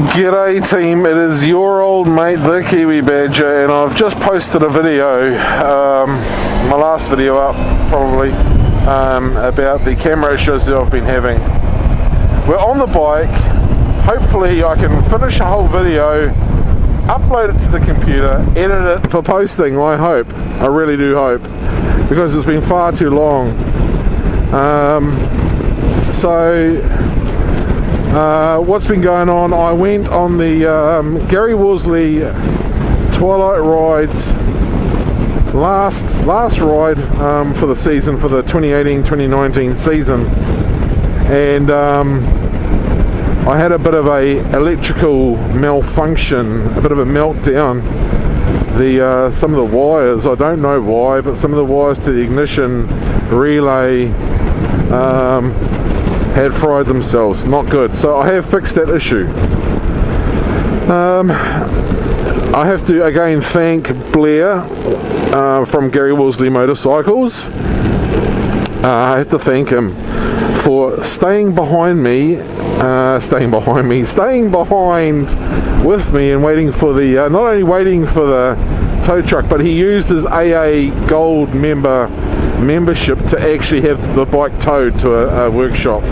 G'day team, it is your old mate the Kiwi Badger, and I've just posted a video, my last video up probably, about the camera issues that I've been having. We're on the bike. Hopefully I can finish a whole video, upload it to the computer, edit it for posting. I hope, I really do hope, because it's been far too long. What's been going on? I went on the Gary Worsley Twilight Rides last ride for the season, for the 2018-2019 season, and I had a bit of a electrical malfunction, a bit of a meltdown. Some of the wires, I don't know why, but some of the wires to the ignition relay had fried themselves. Not good. So I have fixed that issue. I have to again thank Blair from Gary Worsley Motorcycles. I have to thank him for staying behind with me and waiting for the not only waiting for the tow truck, but he used his AA Gold membership to actually have the bike towed to a workshop,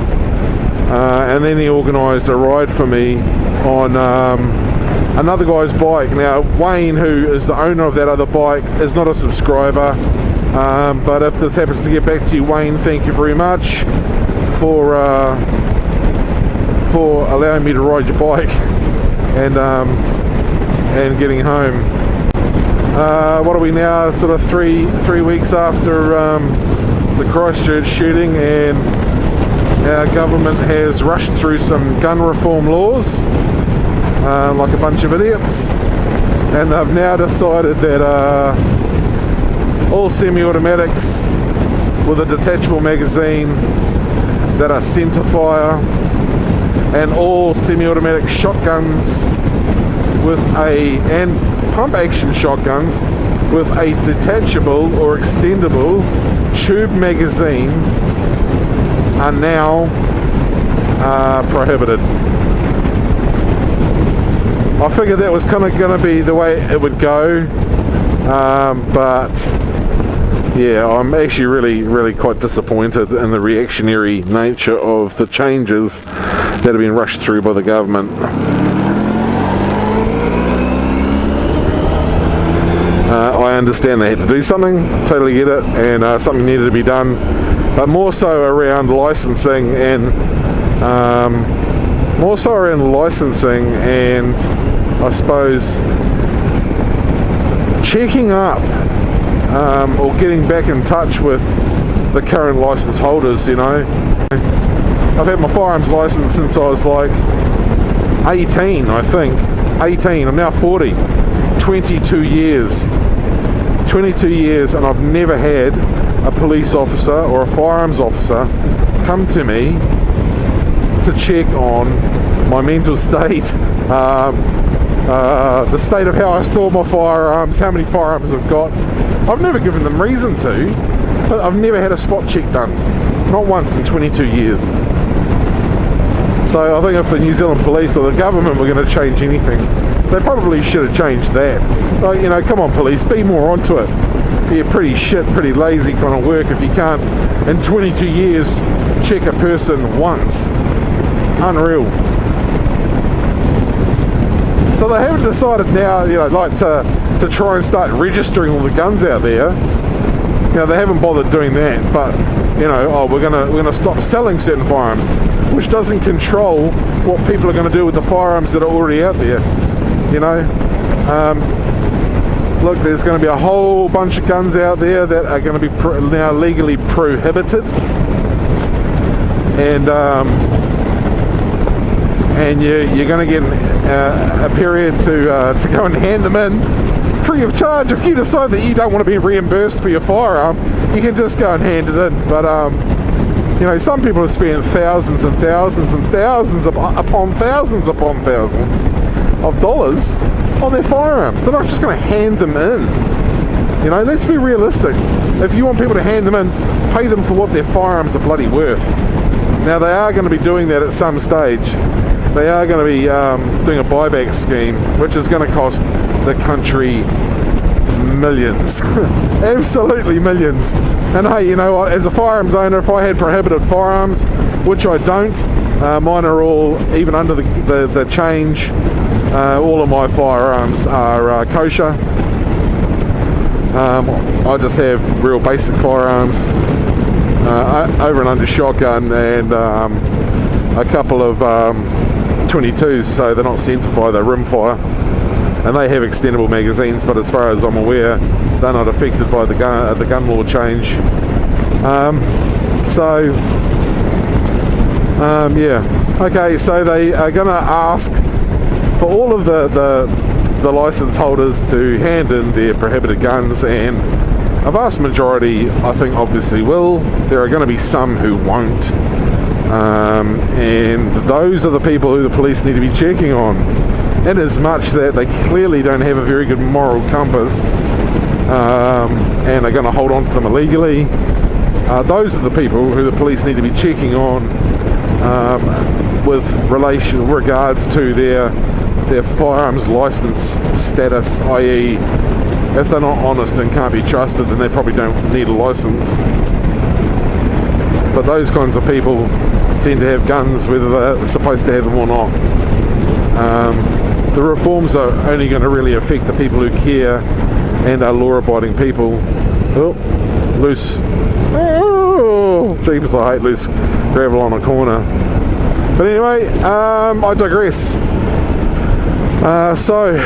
and then he organised a ride for me on another guy's bike. Now Wayne, who is the owner of that other bike, is not a subscriber, but if this happens to get back to you, Wayne, thank you very much for allowing me to ride your bike and getting home. What are we now? Sort of three weeks after the Christchurch shooting, and our government has rushed through some gun reform laws like a bunch of idiots, and they've now decided that all semi-automatics with a detachable magazine that are centre fire, and all semi-automatic shotguns and pump action shotguns with a detachable or extendable tube magazine are now prohibited. I figured that was kind of going to be the way it would go, but yeah, I'm actually really quite disappointed in the reactionary nature of the changes that have been rushed through by the government. I understand they had to do something, totally get it, and something needed to be done, but more so around licensing and I suppose checking up or getting back in touch with the current license holders. You know, I've had my firearms license since I was like 18, I think. 18, I'm now 40. 22 years, and I've never had a police officer or a firearms officer come to me to check on my mental state, the state of how I store my firearms, how many firearms I've got. I've never given them reason to, but I've never had a spot check done, not once in 22 years. So I think if the New Zealand police or the government were going to change anything, they probably should have changed that. Like, you know, come on police, be more onto it. Be a pretty lazy kind of work if you can't, in 22 years, check a person once. Unreal. So they have decided now, you know, like to try and start registering all the guns out there. You know, they haven't bothered doing that, but you know, we're gonna stop selling certain firearms, which doesn't control what people are going to do with the firearms that are already out there. You know, look, there's going to be a whole bunch of guns out there that are going to be now legally prohibited, and you're going to get a period to go and hand them in free of charge. If you decide that you don't want to be reimbursed for your firearm, you can just go and hand it in. But you know, some people have spent thousands and thousands and thousands upon thousands of dollars on their firearms. They're not just going to hand them in. You know, let's be realistic. If you want people to hand them in, pay them for what their firearms are bloody worth. Now, they are going to be doing that at some stage. they are going to be doing a buyback scheme, which is going to cost the country millions. Absolutely millions. And hey, you know what, as a firearms owner, if I had prohibited firearms, which I don't, mine are all, even under the change, all of my firearms are kosher. I just have real basic firearms, over and under shotgun, and a couple of 22s, so they're not centerfire, they're rimfire, and they have extendable magazines, but as far as I'm aware, they're not affected by the gun law change. Yeah, okay, so they are going to ask for all of the license holders to hand in their prohibited guns, and a vast majority, I think, obviously will. There are going to be some who won't, and those are the people who the police need to be checking on, in as much that they clearly don't have a very good moral compass, and are going to hold on to them illegally. Those are the people who the police need to be checking on, with regards to their firearms license status, i.e. if they're not honest and can't be trusted, then they probably don't need a license. But those kinds of people tend to have guns whether they're supposed to have them or not. The reforms are only going to really affect the people who care and are law-abiding people. Oh, loose. Oh, jeepers, I hate loose gravel on a corner. But anyway, I digress. So,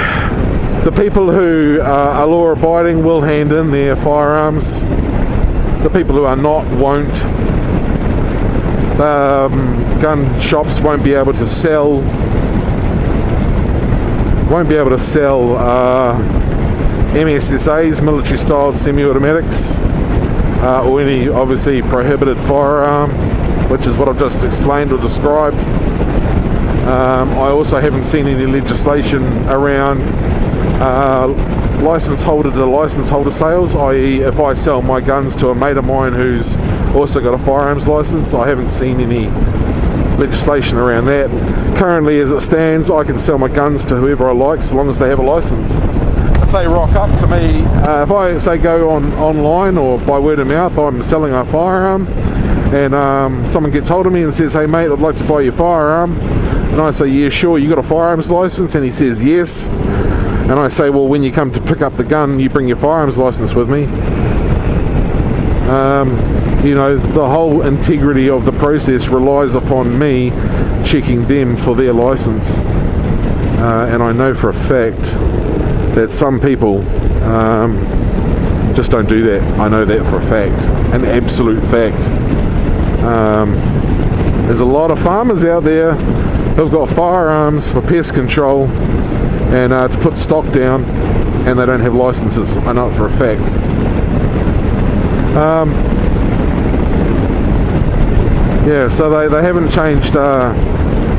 the people who are law-abiding will hand in their firearms. The people who are not won't. Gun shops won't be able to sell. MSSAs, military-style semi-automatics, or any obviously prohibited firearm, which is what I've just explained or described. I also haven't seen any legislation around license holder to license holder sales, i.e. if I sell my guns to a mate of mine who's also got a firearms license, I haven't seen any legislation around that. Currently, as it stands, I can sell my guns to whoever I like so long as they have a license. If they rock up to me, if I say go online or by word of mouth, I'm selling a firearm, and someone gets hold of me and says, hey mate, I'd like to buy your firearm, and I say, yeah sure, you got a firearms license? And he says yes, and I say, well, when you come to pick up the gun, you bring your firearms license with me. You know, the whole integrity of the process relies upon me checking them for their license, and I know for a fact that some people just don't do that. I know that for a fact, an absolute fact. There's a lot of farmers out there who've got firearms for pest control and to put stock down, and they don't have licenses. I know it for a fact. Yeah, so they haven't changed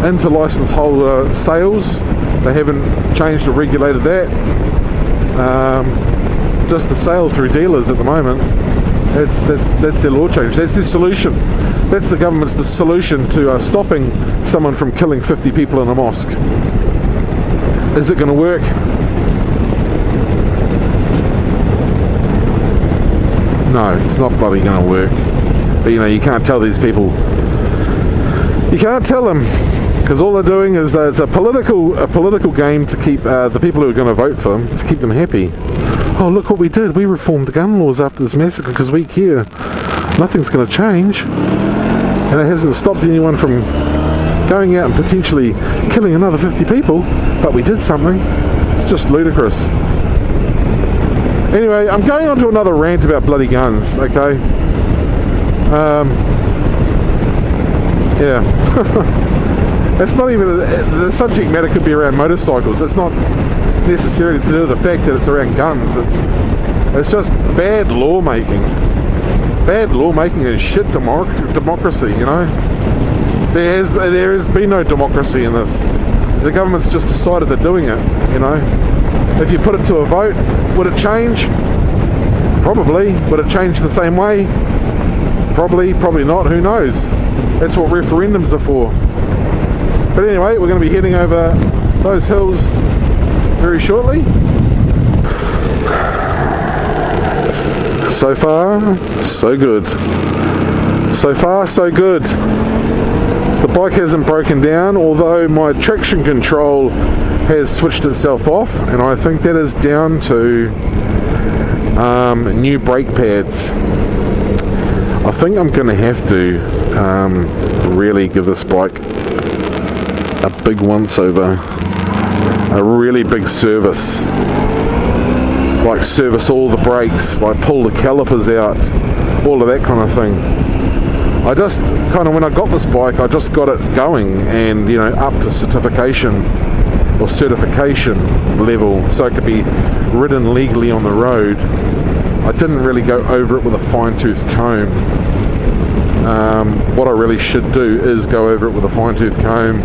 into license holder sales. They haven't changed or regulated that. Just the sale through dealers at the moment. That's their law change. That's their solution. That's the government's solution to stopping someone from killing 50 people in a mosque. Is it going to work? No, it's not bloody going to work. But you know, you can't tell these people. You can't tell them, because all they're doing is that it's a political game to keep the people who are going to vote for them, to keep them happy. Oh, look what we did. We reformed the gun laws after this massacre because we care. Nothing's going to change. And it hasn't stopped anyone from going out and potentially killing another 50 people, but we did something. It's just ludicrous. Anyway, I'm going on to another rant about bloody guns, okay? Yeah. It's not even, the subject matter could be around motorcycles. It's not necessarily to do with the fact that it's around guns. It's just bad lawmaking. Bad lawmaking and shit democracy, you know? There has been no democracy in this. The government's just decided they're doing it, you know? If you put it to a vote, would it change? Probably. Would it change the same way? Probably not. Who knows? That's what referendums are for. But anyway, we're going to be heading over those hills very shortly. So far, so good. So far, so good. The bike hasn't broken down, although my traction control has switched itself off, and I think that is down to new brake pads. I think I'm going to have to really give this bike a big once over, a really big service, like service all the brakes, like pull the calipers out, all of that kind of thing. I just kind of, when I got this bike, I just got it going and, you know, up to certification or certification level so it could be ridden legally on the road. I didn't really go over it with a fine-tooth comb. What I really should do is go over it with a fine-tooth comb,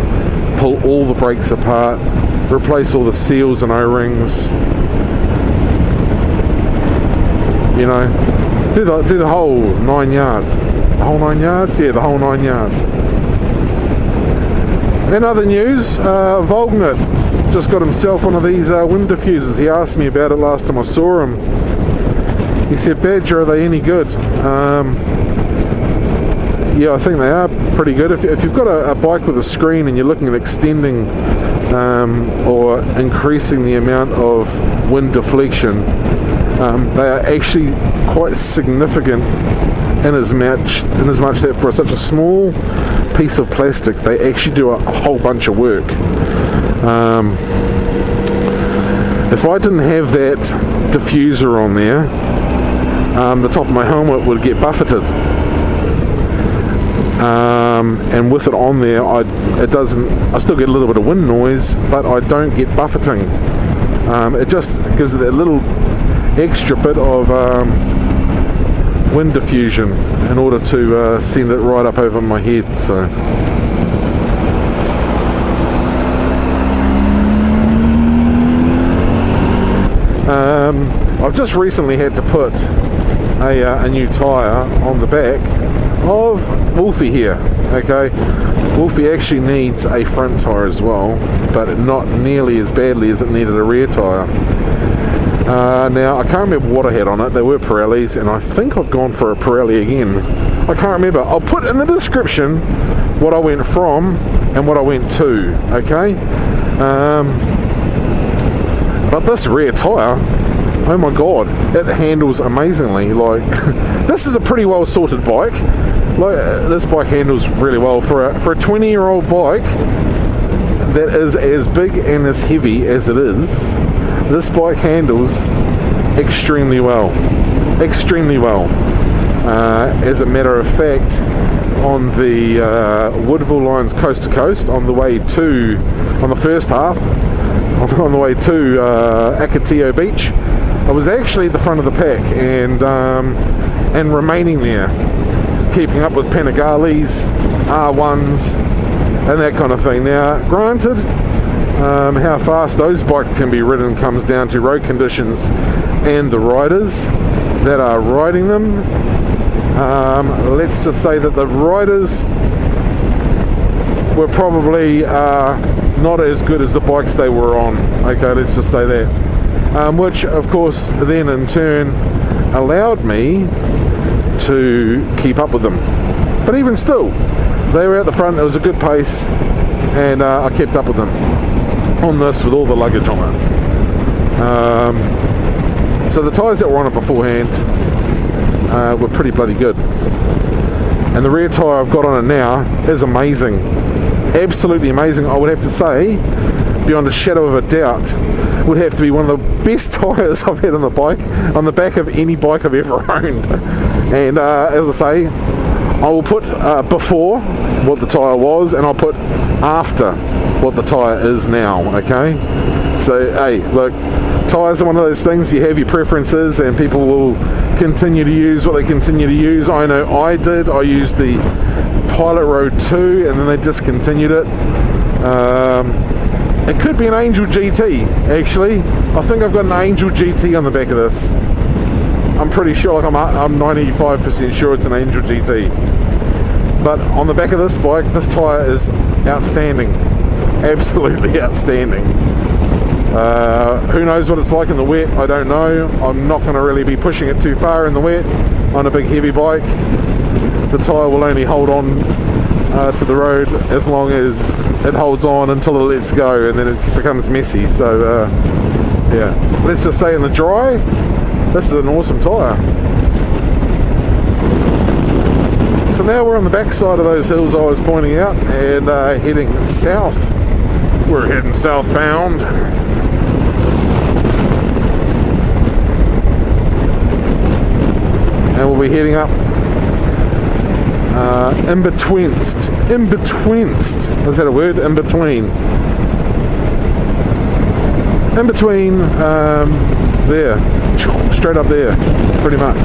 pull all the brakes apart, replace all the seals and O-rings, you know, do the whole 9 yards. The whole 9 yards? Yeah, the whole 9 yards. In other news, Volgnit just got himself one of these wind diffusers. He asked me about it last time I saw him. He said, Badger, are they any good? Yeah, I think they are pretty good. If you've got a bike with a screen and you're looking at extending or increasing the amount of wind deflection, they are actually quite significant in as much that for such a small piece of plastic they actually do a whole bunch of work. If I didn't have that diffuser on there, the top of my helmet would get buffeted, and with it on there I still get a little bit of wind noise, but I don't get buffeting. It just gives it that little extra bit of wind diffusion in order to send it right up over my head. So I've just recently had to put a new tyre on the back of Wolfie here. Okay, Wolfie actually needs a front tyre as well, but not nearly as badly as it needed a rear tyre. Now, I can't remember what I had on it. They were Pirellis, and I think I've gone for a Pirelli again. I can't remember. I'll put in the description what I went from and what I went to, okay? But this rear tyre, oh my god, it handles amazingly. Like, this is a pretty well sorted bike. Like, this bike handles really well for a 20-year-old bike that is as big and as heavy as it is. This bike handles extremely well. Extremely well. As a matter of fact, on the Woodville lines coast to coast, on the first half, on the way to Akatea Beach, I was actually at the front of the pack and remaining there, keeping up with Panigales, R1s, and that kind of thing. Now, granted, how fast those bikes can be ridden comes down to road conditions and the riders that are riding them. Let's just say that the riders were probably not as good as the bikes they were on. Okay, let's just say that. Which, of course, then in turn allowed me to keep up with them. But even still, they were at the front. It was a good pace, and I kept up with them on this with all the luggage on it. So the tyres that were on it beforehand were pretty bloody good, and the rear tyre I've got on it now is amazing, absolutely amazing. I would have to say, beyond a shadow of a doubt, would have to be one of the best tyres I've had on the bike, on the back of any bike I've ever owned. And as I say, I will put before what the tyre was, and I'll put after what the tyre is now, okay? So, hey, look, tyres are one of those things, you have your preferences, and people will continue to use what they continue to use. I know I did. I used the Pilot Road 2, and then they discontinued it. It could be an Angel GT, actually. I think I've got an Angel GT on the back of this. I'm pretty sure, like I'm 95% sure it's an Angel GT. But on the back of this bike, this tyre is outstanding. absolutely outstanding. Who knows what it's like in the wet? I don't know. I'm not going to really be pushing it too far in the wet on a big heavy bike. The tyre will only hold on to the road as long as it holds on until it lets go, and then it becomes messy. So yeah, let's just say in the dry, this is an awesome tyre. So now we're on the back side of those hills I was pointing out, and heading south. We're heading southbound. And we'll be heading up in betweenst. Is that a word? In between. In between, there. Straight up there, pretty much.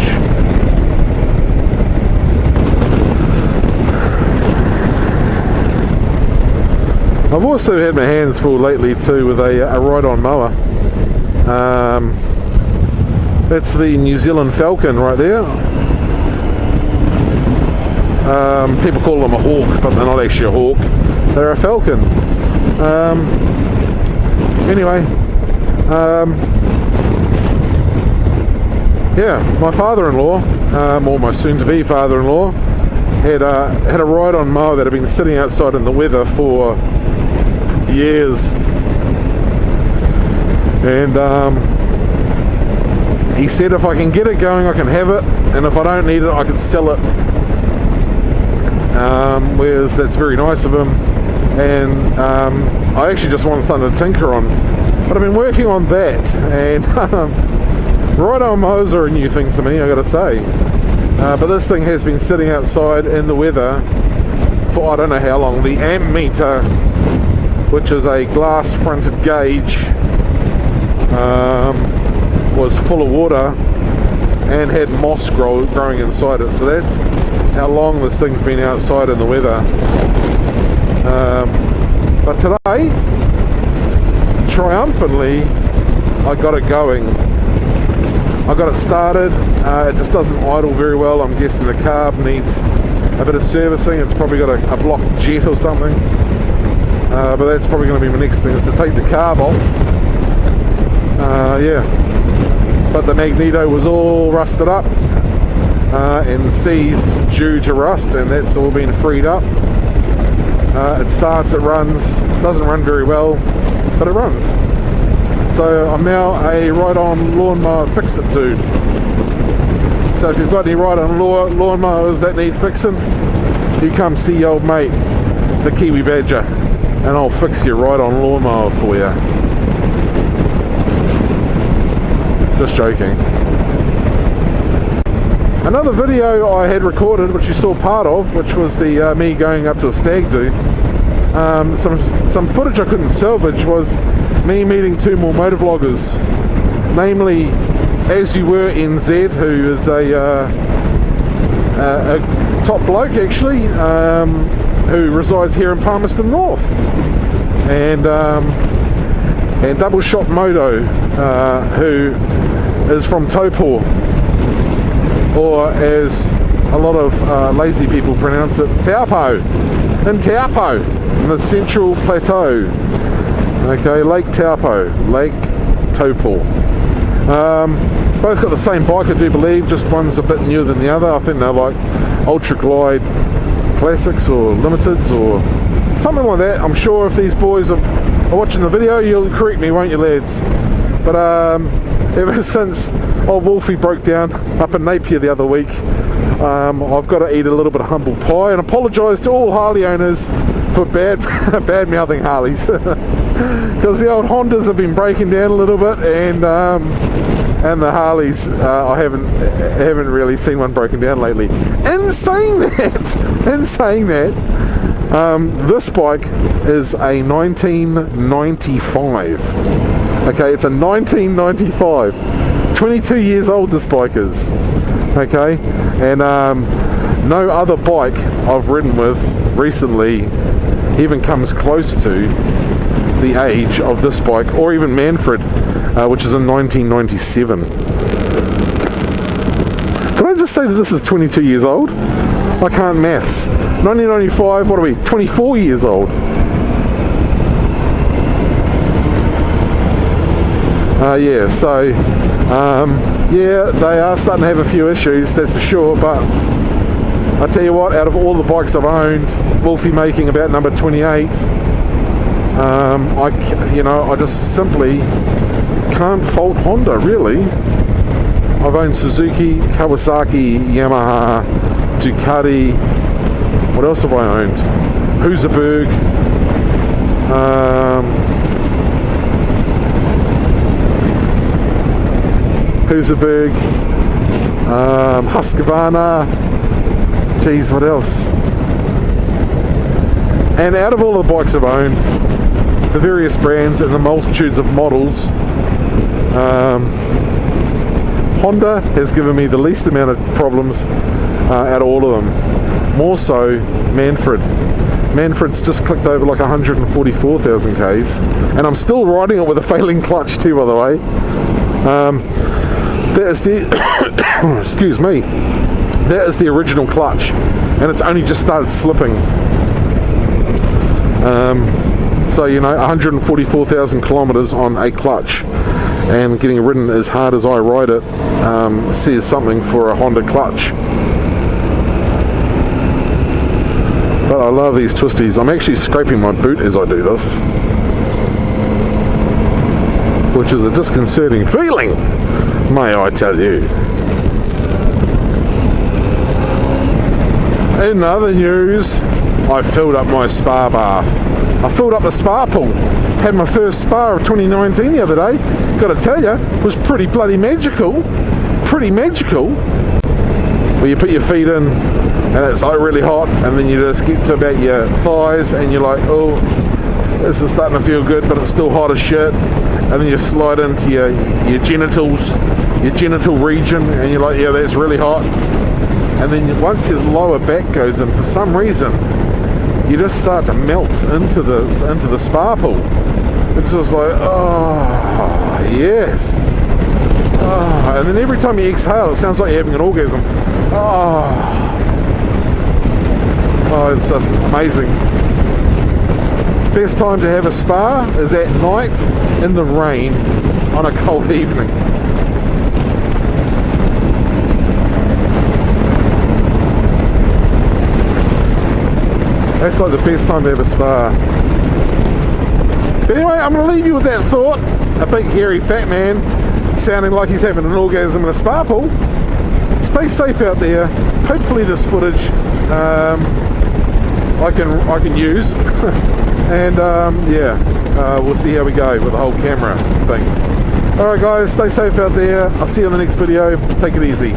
I've also had my hands full lately too with a ride-on mower. That's the New Zealand Falcon right there. People call them a hawk, but they're not actually a hawk. They're a falcon. Anyway, yeah, my father-in-law, or my soon-to-be father-in-law, had a ride-on mower that had been sitting outside in the weather for years, and he said if I can get it going I can have it, and if I don't need it I can sell it. Whereas that's very nice of him, and I actually just wanted something to tinker on, but I've been working on that, and ride-on mowers are a new thing to me, I gotta say, but this thing has been sitting outside in the weather for I don't know how long. The amp meter, which is a glass fronted gauge, was full of water and had moss growing inside it, so that's how long this thing's been outside in the weather. But today, triumphantly, I got it going. I got it started. It just doesn't idle very well. I'm guessing the carb needs a bit of servicing. It's probably got a blocked jet or something. But that's probably going to be my next thing, is to take the carb off. Yeah, but the magneto was all rusted up and seized due to rust, and that's all been freed up. It starts, it runs, doesn't run very well, but it runs. So I'm now a ride-on lawnmower fix-it dude. So if you've got any ride-on lawnmowers that need fixing, you come see old mate, the Kiwi Badger, and I'll fix your ride-on lawnmower for you. Just joking. Another video I had recorded, which you saw part of, which was the me going up to a stag do. Some footage I couldn't salvage was me meeting two more motovloggers, namely As You Were NZ, who is a top bloke actually, who resides here in Palmerston North, and Double Shot Moto, who is from Taupo, or as a lot of lazy people pronounce it, Taupo, in Taupo, in the Central Plateau. Okay, Lake Taupo, Lake Taupo. Both got the same bike, I do believe, just one's a bit newer than the other. I think they're like Ultra Glide Classics or Limiteds or something like that. I'm sure if these boys are watching the video, you'll correct me, won't you, lads? But ever since old Wolfie broke down up in Napier the other week, I've got to eat a little bit of humble pie, and apologise to all Harley owners for bad mouthing Harleys, because the old Hondas have been breaking down a little bit, and the Harleys, I haven't really seen one broken down lately. In saying that, this bike is a 1995. Okay, it's a 1995. 22 years old this bike is. Okay, and no other bike I've ridden with recently even comes close to the age of this bike, or even Manfred, which is in 1997. Did I just say that this is 22 years old? I can't maths. 1995, what are we, 24 years old? Yeah, so yeah, they are starting to have a few issues, that's for sure. But I tell you what, out of all the bikes I've owned, Wolfie making about number 28, I just simply can't fault Honda, really. I've owned Suzuki, Kawasaki, Yamaha, Ducati. What else have I owned? Husaberg. Husqvarna. Geez, what else? And out of all the bikes I've owned, the various brands and the multitudes of models, Honda has given me the least amount of problems out of all of them. More so Manfred. Manfred's just clicked over like 144,000 Ks, and I'm still riding it with a failing clutch too, by the way. That is the excuse me, that is the original clutch, and it's only just started slipping. So 144,000 kilometers on a clutch, and getting ridden as hard as I ride it says something for a Honda clutch. But I love these twisties. I'm actually scraping my boot as I do this, which is a disconcerting feeling, may I tell you. In other news, I filled up my spa bath. I filled up the spa pool. Had my first spa of 2019 the other day. Gotta tell you, it was pretty bloody magical. Pretty magical. Where you put your feet in and it's like really hot, and then you just get to about your thighs and you're like, oh, this is starting to feel good, but it's still hot as shit. And then you slide into your genitals, your genital region, and you're like, yeah, that's really hot. And then once your lower back goes in, for some reason, you just start to melt into the spa pool. It's just like, oh, yes. Oh, and then every time you exhale, it sounds like you're having an orgasm. Oh, it's just amazing. Best time to have a spa is at night in the rain on a cold evening. That's like the best time to have a spa. But anyway, I'm going to leave you with that thought. A big hairy fat man sounding like he's having an orgasm in a spa pool. Stay safe out there. Hopefully this footage I can use. And we'll see how we go with the whole camera thing. Alright guys, stay safe out there. I'll see you in the next video. Take it easy.